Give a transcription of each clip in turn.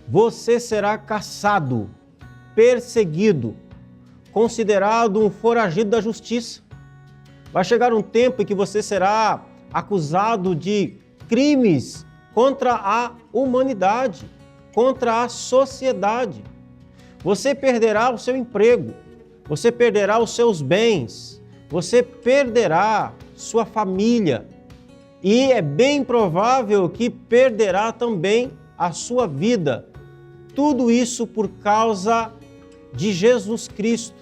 você será caçado, perseguido, considerado um foragido da justiça. Vai chegar um tempo em que você será acusado de crimes contra a humanidade, contra a sociedade. Você perderá o seu emprego, você perderá os seus bens, você perderá sua família e é bem provável que perderá também a sua vida. Tudo isso por causa de Jesus Cristo.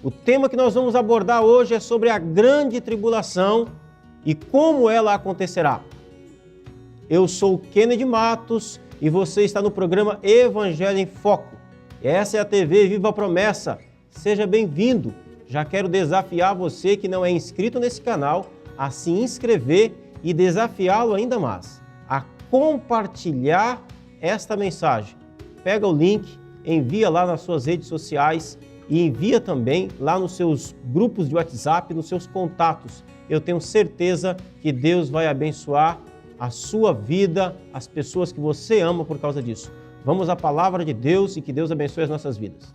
O tema que nós vamos abordar hoje é sobre a grande tribulação e como ela acontecerá. Eu sou Kennedy Matos e você está no programa Evangelho em Foco. Essa é a TV Viva a Promessa. Seja bem-vindo. Já quero desafiar você que não é inscrito nesse canal a se inscrever e desafiá-lo ainda mais a compartilhar esta mensagem. Pega o link, envia lá nas suas redes sociais e envia também lá nos seus grupos de WhatsApp, nos seus contatos. Eu tenho certeza que Deus vai abençoar a sua vida, as pessoas que você ama por causa disso. Vamos à palavra de Deus e que Deus abençoe as nossas vidas.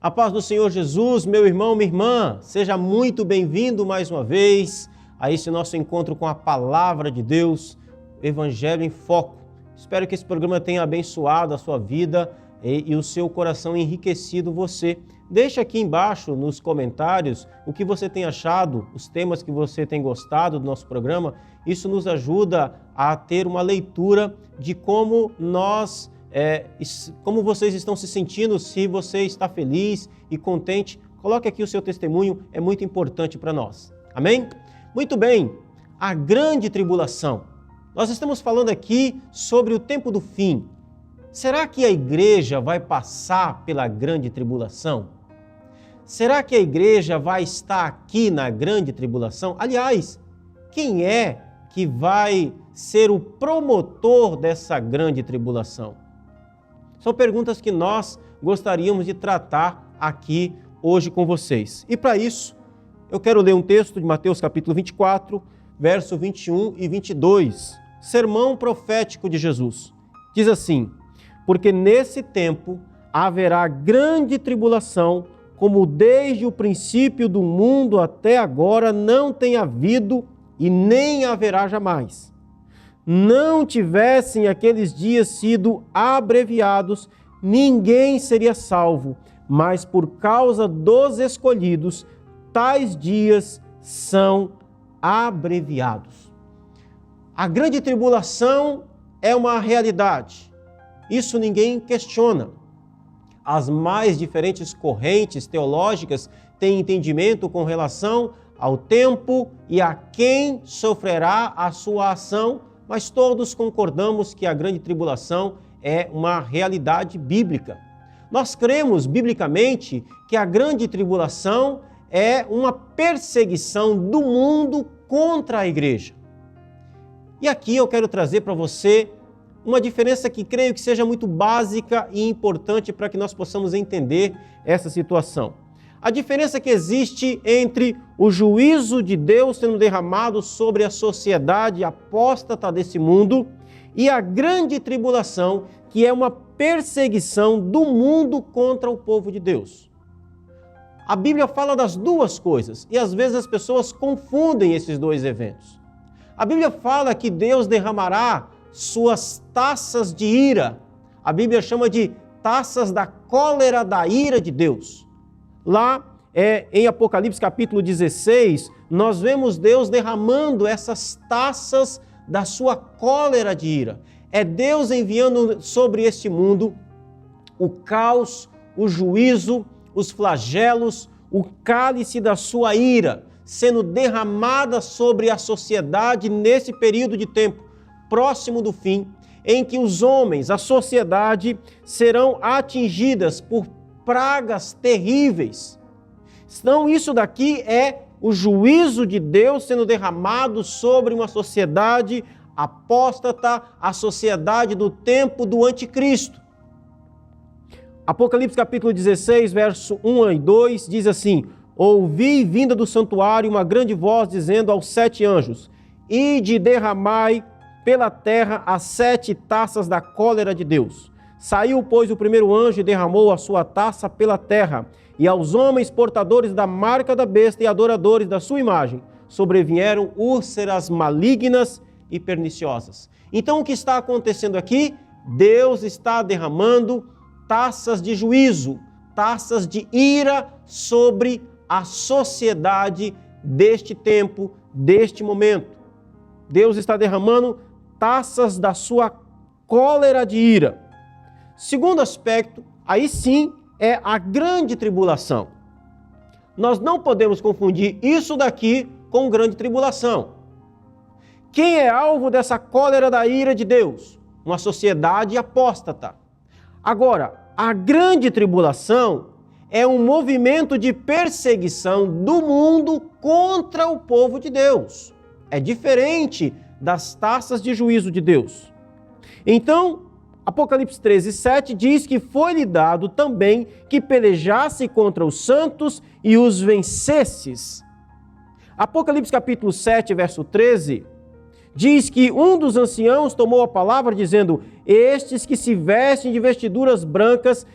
A paz do Senhor Jesus, meu irmão, minha irmã, seja muito bem-vindo mais uma vez a esse nosso encontro com a Palavra de Deus, Evangelho em Foco. Espero que esse programa tenha abençoado a sua vida e o seu coração enriquecido você. Deixe aqui embaixo nos comentários o que você tem achado, os temas que você tem gostado do nosso programa. Isso nos ajuda a ter uma leitura de como como vocês estão se sentindo, se você está feliz e contente. Coloque aqui o seu testemunho, é muito importante para nós. Amém? Muito bem, a grande tribulação. Nós estamos falando aqui sobre o tempo do fim. Será que a igreja vai passar pela grande tribulação? Será que a igreja vai estar aqui na grande tribulação? Aliás, quem é que vai ser o promotor dessa grande tribulação? São perguntas que nós gostaríamos de tratar aqui hoje com vocês. E para isso, eu quero ler um texto de Mateus capítulo 24, verso 21 e 22. Sermão profético de Jesus. Diz assim: porque nesse tempo haverá grande tribulação, como desde o princípio do mundo até agora não tem havido e nem haverá jamais. Não tivessem aqueles dias sido abreviados, ninguém seria salvo, mas por causa dos escolhidos, tais dias são abreviados. A grande tribulação é uma realidade, isso ninguém questiona. As mais diferentes correntes teológicas têm entendimento com relação ao tempo e a quem sofrerá a sua ação, mas todos concordamos que a grande tribulação é uma realidade bíblica. Nós cremos biblicamente que a grande tribulação é uma perseguição do mundo contra a igreja. E aqui eu quero trazer para você uma diferença que creio que seja muito básica e importante para que nós possamos entender essa situação. A diferença que existe entre o juízo de Deus sendo derramado sobre a sociedade apóstata desse mundo e a grande tribulação, que é uma perseguição do mundo contra o povo de Deus. A Bíblia fala das duas coisas e às vezes as pessoas confundem esses dois eventos. A Bíblia fala que Deus derramará suas taças de ira. A Bíblia chama de taças da cólera da ira de Deus. Lá em Apocalipse capítulo 16, nós vemos Deus derramando essas taças da sua cólera de ira. É Deus enviando sobre este mundo o caos, o juízo, os flagelos, o cálice da sua ira, sendo derramada sobre a sociedade nesse período de tempo próximo do fim, em que os homens, a sociedade, serão atingidas por pragas terríveis. Então isso daqui é o juízo de Deus sendo derramado sobre uma sociedade apóstata, a sociedade do tempo do anticristo. Apocalipse capítulo 16, verso 1 e 2 diz assim: ouvi vinda do santuário uma grande voz dizendo aos 7 anjos: ide derramai pela terra as 7 taças da cólera de Deus. Saiu, pois, o primeiro anjo e derramou a sua taça pela terra, e aos homens portadores da marca da besta e adoradores da sua imagem sobrevieram úlceras malignas e perniciosas. Então o que está acontecendo aqui? Deus está derramando taças de juízo, taças de ira sobre a sociedade deste tempo, deste momento. Deus está derramando taças da sua cólera de ira. Segundo aspecto, aí sim, é a grande tribulação. Nós não podemos confundir isso daqui com grande tribulação. Quem é alvo dessa cólera da ira de Deus? Uma sociedade apóstata. Agora, a grande tribulação é um movimento de perseguição do mundo contra o povo de Deus. É diferente das taças de juízo de Deus. Então, Apocalipse 13, 7 diz que foi-lhe dado também que pelejasse contra os santos e os vencesses. Apocalipse capítulo 7, verso 13, diz que um dos anciãos tomou a palavra dizendo: estes que se vestem de vestiduras brancas,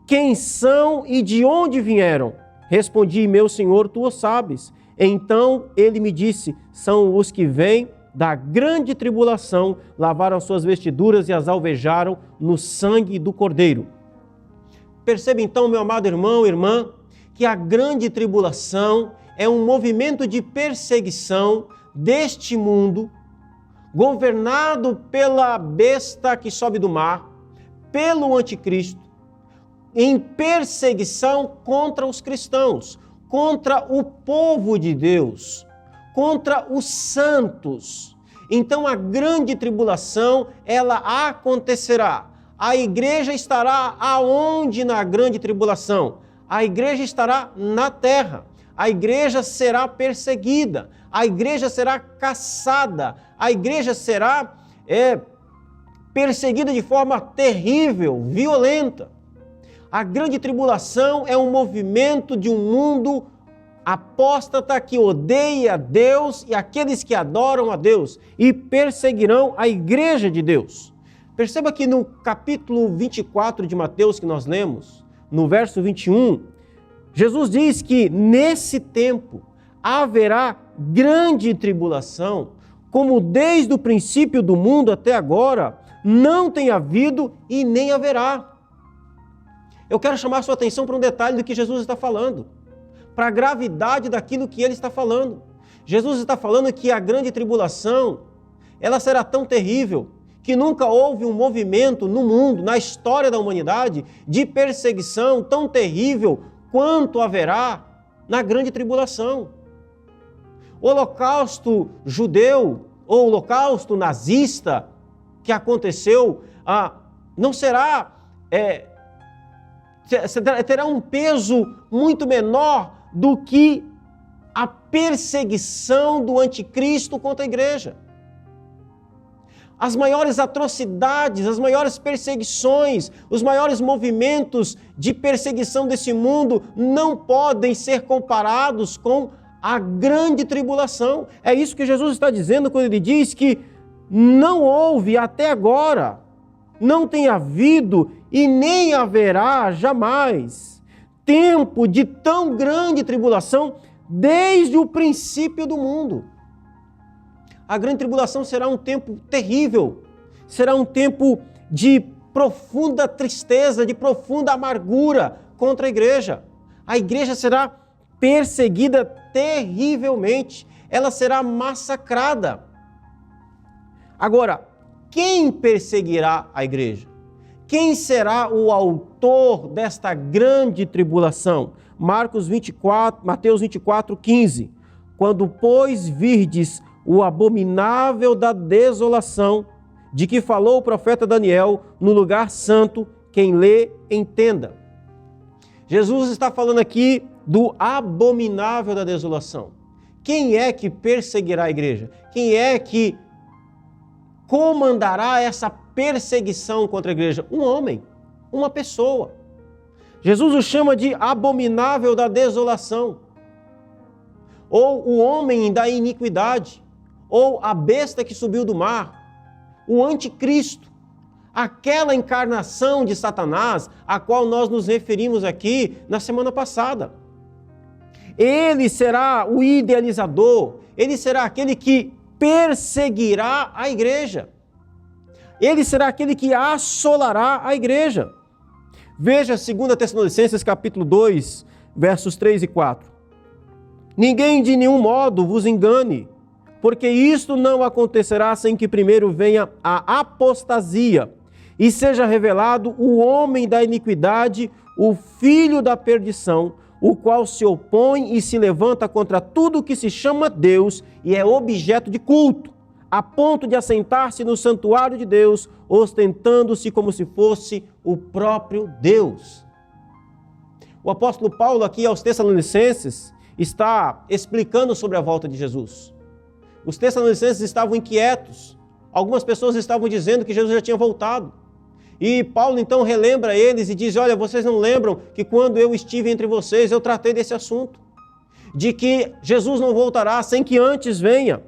quem são e de onde vieram? Respondi: meu senhor, tu o sabes. Então ele me disse: são os que vêm da grande tribulação, lavaram suas vestiduras e as alvejaram no sangue do Cordeiro. Perceba então, meu amado irmão e irmã, que a grande tribulação é um movimento de perseguição deste mundo, governado pela besta que sobe do mar, pelo anticristo, em perseguição contra os cristãos, contra o povo de Deus, contra os santos. Então a grande tribulação, ela acontecerá. A igreja estará aonde na grande tribulação? A igreja estará na terra. A igreja será perseguida. A igreja será caçada. A igreja será perseguida de forma terrível, violenta. A grande tribulação é um movimento de um mundo apóstata que odeia a Deus e aqueles que adoram a Deus e perseguirão a igreja de Deus. Perceba que no capítulo 24 de Mateus que nós lemos, no verso 21, Jesus diz que nesse tempo haverá grande tribulação, como desde o princípio do mundo até agora não tem havido e nem haverá. Eu quero chamar a sua atenção para um detalhe do que Jesus está falando, para a gravidade daquilo que ele está falando. Jesus está falando que a grande tribulação, ela será tão terrível que nunca houve um movimento no mundo, na história da humanidade, de perseguição tão terrível quanto haverá na grande tribulação. O holocausto judeu, ou holocausto nazista que aconteceu, não será, terá um peso muito menor do que a perseguição do anticristo contra a igreja. As maiores atrocidades, as maiores perseguições, os maiores movimentos de perseguição desse mundo não podem ser comparados com a grande tribulação. É isso que Jesus está dizendo quando ele diz que não houve até agora, não tem havido e nem haverá jamais tempo de tão grande tribulação desde o princípio do mundo. A grande tribulação será um tempo terrível, será um tempo de profunda tristeza, de profunda amargura contra a igreja. A igreja será perseguida terrivelmente, ela será massacrada. Agora, quem perseguirá a igreja? Quem será o autor desta grande tribulação? Mateus 24, 15. Quando, pois, virdes o abominável da desolação, de que falou o profeta Daniel, no lugar santo, quem lê, entenda. Jesus está falando aqui do abominável da desolação. Quem é que perseguirá a igreja? Quem é que comandará essa perseguição contra a igreja? Um homem, uma pessoa. Jesus o chama de abominável da desolação, ou o homem da iniquidade, ou a besta que subiu do mar, o anticristo, aquela encarnação de Satanás, a qual nós nos referimos aqui na semana passada. Ele será o idealizador, ele será aquele que perseguirá a igreja. Ele será aquele que assolará a igreja. Veja 2 Tessalonicenses capítulo 2, versos 3 e 4. Ninguém de nenhum modo vos engane, porque isto não acontecerá sem que primeiro venha a apostasia e seja revelado o homem da iniquidade, o filho da perdição, o qual se opõe e se levanta contra tudo que se chama Deus e é objeto de culto, a ponto de assentar-se no santuário de Deus, ostentando-se como se fosse o próprio Deus. O apóstolo Paulo aqui aos Tessalonicenses está explicando sobre a volta de Jesus. Os Tessalonicenses estavam inquietos, algumas pessoas estavam dizendo que Jesus já tinha voltado. E Paulo então relembra eles e diz, olha, vocês não lembram que quando eu estive entre vocês, eu tratei desse assunto, de que Jesus não voltará sem que antes venha,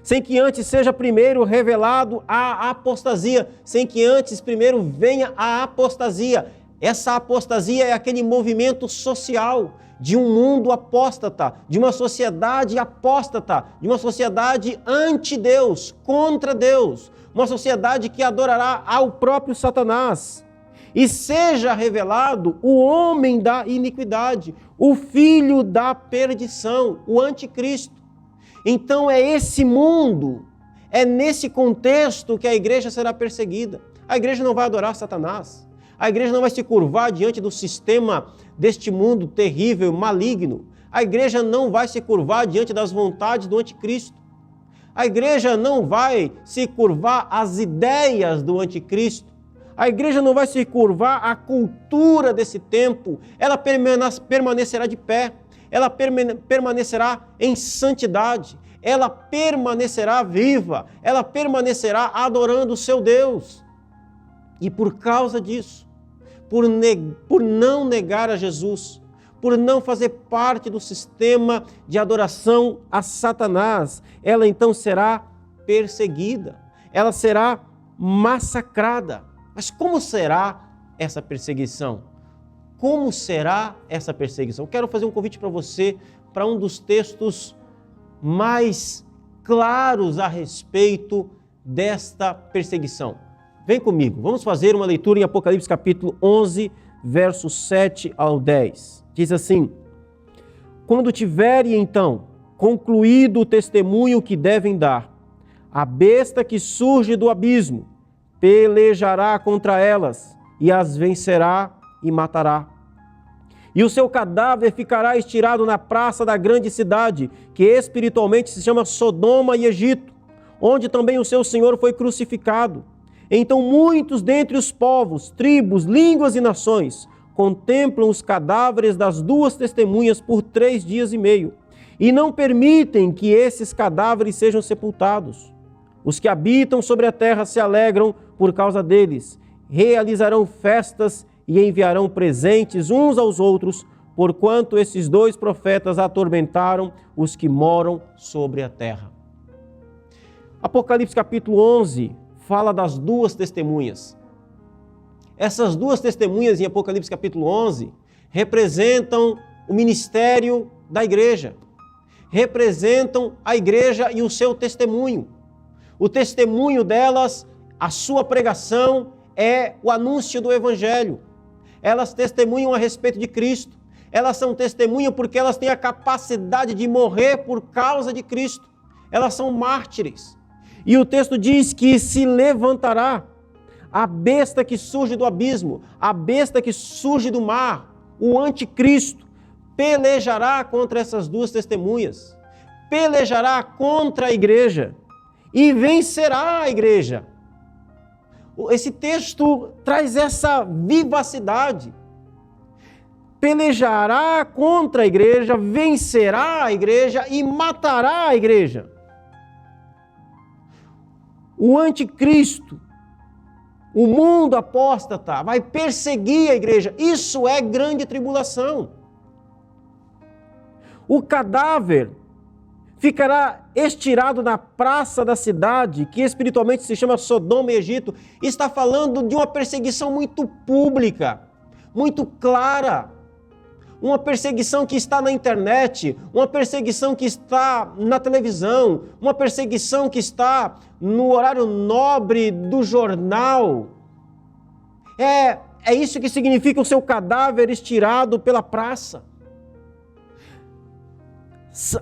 sem que antes seja primeiro revelado a apostasia, sem que antes primeiro venha a apostasia. Essa apostasia é aquele movimento social de um mundo apóstata, de uma sociedade apóstata, de uma sociedade anti-Deus, contra Deus, uma sociedade que adorará ao próprio Satanás. E seja revelado o homem da iniquidade, o filho da perdição, o anticristo. Então é esse mundo, é nesse contexto que a igreja será perseguida. A igreja não vai adorar Satanás. A igreja não vai se curvar diante do sistema deste mundo terrível, maligno. A igreja não vai se curvar diante das vontades do anticristo. A igreja não vai se curvar às ideias do anticristo. A igreja não vai se curvar à cultura desse tempo. Ela permanecerá de pé. Ela permanecerá em santidade. Ela permanecerá viva. Ela permanecerá adorando o seu Deus. E por causa disso, por não negar a Jesus, por não fazer parte do sistema de adoração a Satanás, ela então será perseguida, ela será massacrada. Mas como será essa perseguição? Como será essa perseguição? Quero fazer um convite para você, para um dos textos mais claros a respeito desta perseguição. Vem comigo, vamos fazer uma leitura em Apocalipse capítulo 11, versos 7 ao 10. Diz assim: quando tiverem então concluído o testemunho que devem dar, a besta que surge do abismo pelejará contra elas e as vencerá e matará. E o seu cadáver ficará estirado na praça da grande cidade, que espiritualmente se chama Sodoma e Egito, onde também o seu Senhor foi crucificado. Então muitos dentre os povos, tribos, línguas e nações contemplam os cadáveres das duas testemunhas por 3 dias e meio, e não permitem que esses cadáveres sejam sepultados. Os que habitam sobre a terra se alegram por causa deles, realizarão festas e enviarão presentes uns aos outros, porquanto esses 2 profetas atormentaram os que moram sobre a terra. Apocalipse capítulo 11 fala das 2 testemunhas. Essas 2 testemunhas em Apocalipse capítulo 11 representam o ministério da igreja, representam a igreja e o seu testemunho. O testemunho delas, a sua pregação é o anúncio do evangelho. Elas testemunham a respeito de Cristo. Elas são testemunhas porque elas têm a capacidade de morrer por causa de Cristo. Elas são mártires. E o texto diz que se levantará a besta que surge do abismo, a besta que surge do mar, o anticristo, pelejará contra essas 2 testemunhas, pelejará contra a igreja e vencerá a igreja. Esse texto traz essa vivacidade. pelejará contra a igreja, vencerá a igreja e matará a igreja. O anticristo, o mundo apóstata, vai perseguir a igreja. Isso é grande tribulação. O cadáver ficará estirado na praça da cidade, que espiritualmente se chama Sodoma e Egito. Está falando de uma perseguição muito pública, muito clara. Uma perseguição que está na internet, uma perseguição que está na televisão, uma perseguição que está no horário nobre do jornal. É isso que significa o seu cadáver estirado pela praça.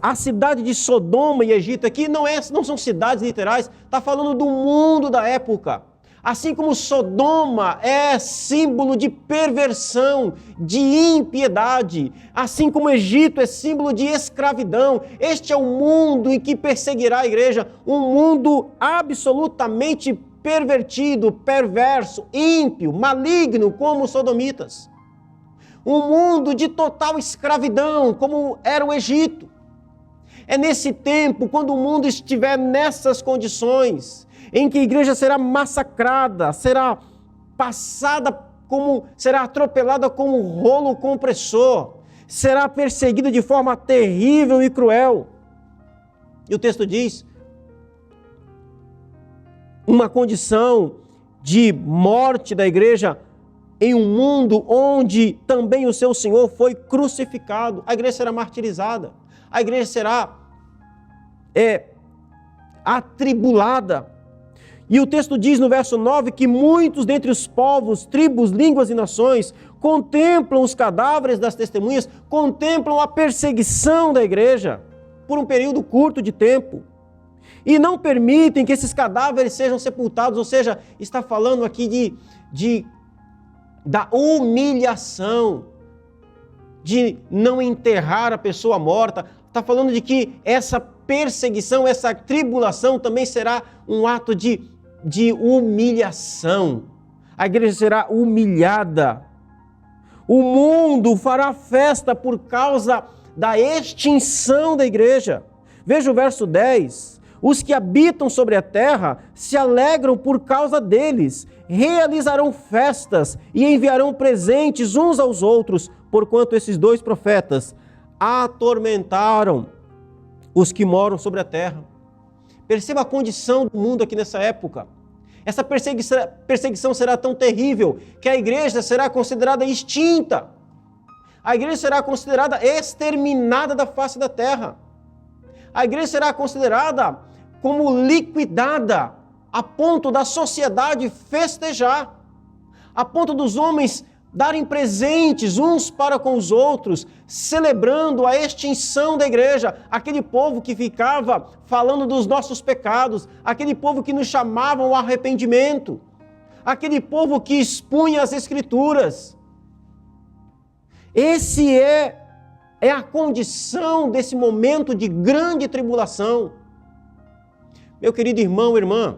A cidade de Sodoma e Egito aqui não são cidades literais, está falando do mundo da época. Assim como Sodoma é símbolo de perversão, de impiedade, assim como Egito é símbolo de escravidão, este é o mundo em que perseguirá a igreja, um mundo absolutamente pervertido, perverso, ímpio, maligno, como os sodomitas. Um mundo de total escravidão, como era o Egito. É nesse tempo, quando o mundo estiver nessas condições, em que a igreja será massacrada, será atropelada como um rolo compressor, será perseguida de forma terrível e cruel. E o texto diz, uma condição de morte da igreja em um mundo onde também o seu Senhor foi crucificado. A igreja será martirizada, a igreja será atribulada. E o texto diz no verso 9 que muitos dentre os povos, tribos, línguas e nações contemplam os cadáveres das testemunhas, contemplam a perseguição da igreja por um período curto de tempo e não permitem que esses cadáveres sejam sepultados, ou seja, está falando aqui da humilhação, de não enterrar a pessoa morta, está falando de que essa perseguição, essa tribulação também será um ato de humilhação. A igreja será humilhada. O mundo fará festa por causa da extinção da igreja. Veja o verso 10. Os que habitam sobre a terra se alegram por causa deles, realizarão festas e enviarão presentes uns aos outros, porquanto esses dois profetas atormentaram os que moram sobre a terra. Perceba a condição do mundo aqui nessa época. Essa perseguição será tão terrível que a igreja será considerada extinta. A igreja será considerada exterminada da face da terra. A igreja será considerada como liquidada, a ponto da sociedade festejar, a ponto dos homens darem presentes uns para com os outros, celebrando a extinção da igreja, aquele povo que ficava falando dos nossos pecados, aquele povo que nos chamava ao arrependimento, aquele povo que expunha as Escrituras. Esse é a condição desse momento de grande tribulação. Meu querido irmão, irmã,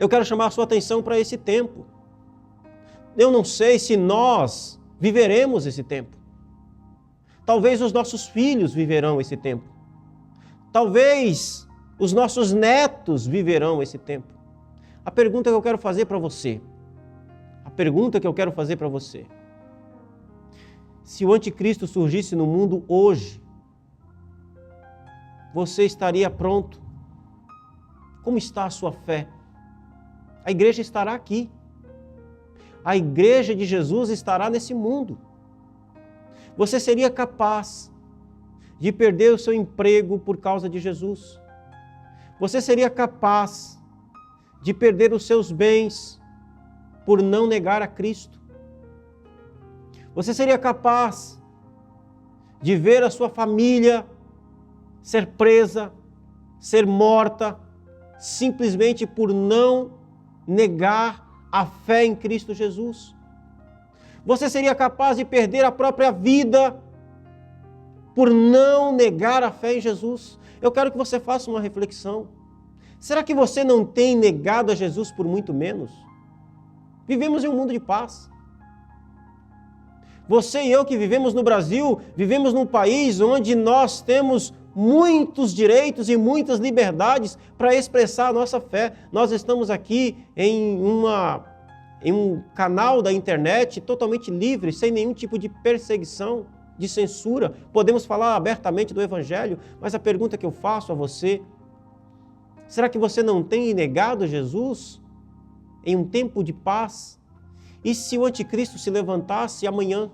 eu quero chamar a sua atenção para esse tempo. Eu não sei se nós viveremos esse tempo. Talvez os nossos filhos viverão esse tempo. Talvez os nossos netos viverão esse tempo. A pergunta que eu quero fazer para você, se o anticristo surgisse no mundo hoje, você estaria pronto? Como está a sua fé? A igreja estará aqui. A igreja de Jesus estará nesse mundo. Você seria capaz de perder o seu emprego por causa de Jesus? Você seria capaz de perder os seus bens por não negar a Cristo? Você seria capaz de ver a sua família ser presa, ser morta, simplesmente por não negar a fé em Cristo Jesus? Você seria capaz de perder a própria vida por não negar a fé em Jesus? Eu quero que você faça uma reflexão. Será que você não tem negado a Jesus por muito menos? Vivemos em um mundo de paz. Você e eu que vivemos no Brasil, vivemos num país onde nós temos muitos direitos e muitas liberdades para expressar a nossa fé. Nós estamos aqui em um canal da internet totalmente livre, sem nenhum tipo de perseguição, de censura. Podemos falar abertamente do Evangelho, mas a pergunta que eu faço a você: será que você não tem negado Jesus em um tempo de paz? E se o anticristo se levantasse amanhã?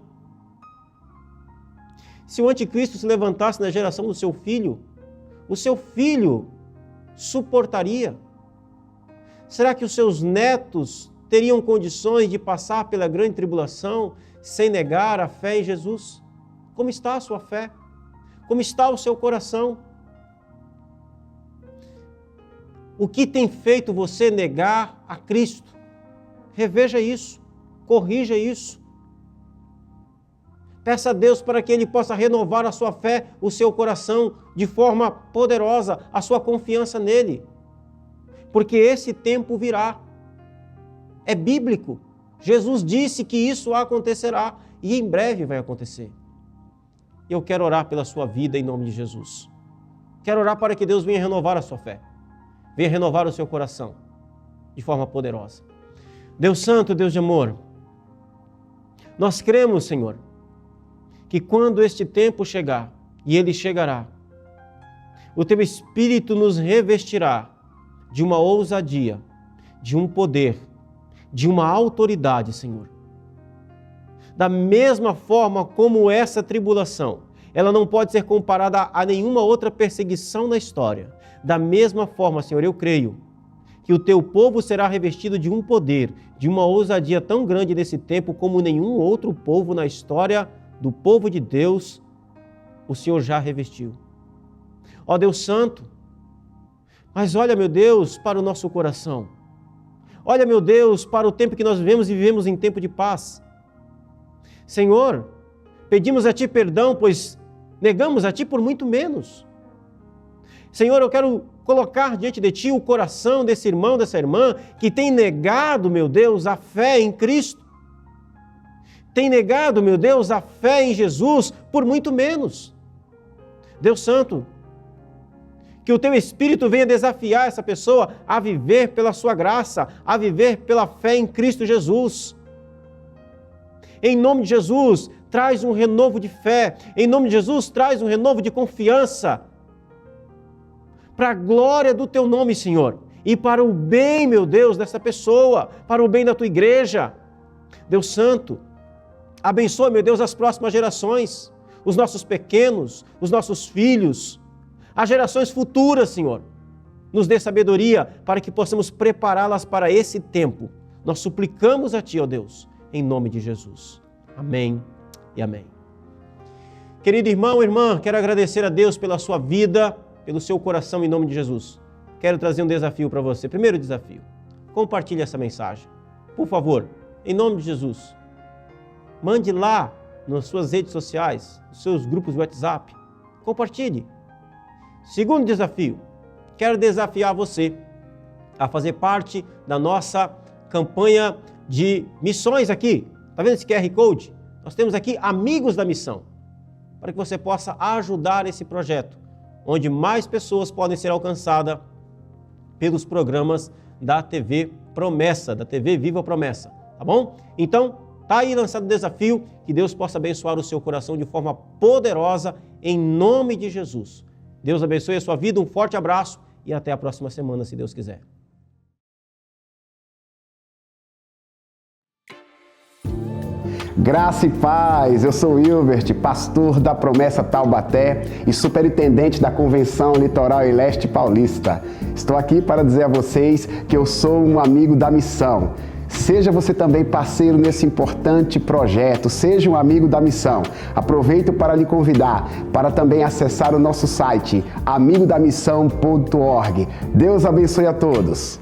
Se o anticristo se levantasse na geração do seu filho, o seu filho suportaria? Será que os seus netos teriam condições de passar pela grande tribulação sem negar a fé em Jesus? Como está a sua fé? Como está o seu coração? O que tem feito você negar a Cristo? Reveja isso, corrija isso. Peça a Deus para que Ele possa renovar a sua fé, o seu coração, de forma poderosa, a sua confiança nele. Porque esse tempo virá. É bíblico. Jesus disse que isso acontecerá e em breve vai acontecer. Eu quero orar pela sua vida em nome de Jesus. Quero orar para que Deus venha renovar a sua fé. Venha renovar o seu coração de forma poderosa. Deus Santo, Deus de amor, nós cremos, Senhor, que quando este tempo chegar, e ele chegará, o Teu Espírito nos revestirá de uma ousadia, de um poder, de uma autoridade, Senhor. Da mesma forma como essa tribulação, ela não pode ser comparada a nenhuma outra perseguição na história. Da mesma forma, Senhor, eu creio que o Teu povo será revestido de um poder, de uma ousadia tão grande nesse tempo como nenhum outro povo na história do povo de Deus, o Senhor já revestiu. Ó Deus Santo, mas olha, meu Deus, para o nosso coração. Olha, meu Deus, para o tempo que nós vivemos e vivemos em tempo de paz. Senhor, pedimos a Ti perdão, pois negamos a Ti por muito menos. Senhor, eu quero colocar diante de Ti o coração desse irmão, dessa irmã, que tem negado, meu Deus, a fé em Cristo. Tem negado, meu Deus, a fé em Jesus por muito menos. Deus Santo, que o Teu Espírito venha desafiar essa pessoa a viver pela Sua graça, a viver pela fé em Cristo Jesus. Em nome de Jesus, traz um renovo de fé. Em nome de Jesus, traz um renovo de confiança. Para a glória do Teu nome, Senhor. E para o bem, meu Deus, dessa pessoa. Para o bem da Tua igreja. Deus Santo, abençoe, meu Deus, as próximas gerações. Os nossos pequenos, os nossos filhos. As gerações futuras, Senhor. Nos dê sabedoria para que possamos prepará-las para esse tempo. Nós suplicamos a Ti, ó Deus, em nome de Jesus. Amém e amém. Querido irmão, irmã, quero agradecer a Deus pela sua vida, pelo seu coração em nome de Jesus. Quero trazer um desafio para você. Primeiro desafio, compartilhe essa mensagem. Por favor, em nome de Jesus. Mande lá nas suas redes sociais, nos seus grupos de WhatsApp. Compartilhe. Segundo desafio, quero desafiar você a fazer parte da nossa campanha de missões aqui. Está vendo esse QR Code? Nós temos aqui Amigos da Missão, para que você possa ajudar esse projeto, onde mais pessoas podem ser alcançadas pelos programas da TV Promessa, da TV Viva Promessa, tá bom? Então, tá aí lançado o desafio, que Deus possa abençoar o seu coração de forma poderosa, em nome de Jesus. Deus abençoe a sua vida, um forte abraço e até a próxima semana, se Deus quiser. Graça e paz, eu sou Hilbert, pastor da Promessa Taubaté e superintendente da Convenção Litoral e Leste Paulista. Estou aqui para dizer a vocês que eu sou um amigo da missão. Seja você também parceiro nesse importante projeto, seja um amigo da missão. Aproveito para lhe convidar para também acessar o nosso site amigodamissão.org. Deus abençoe a todos.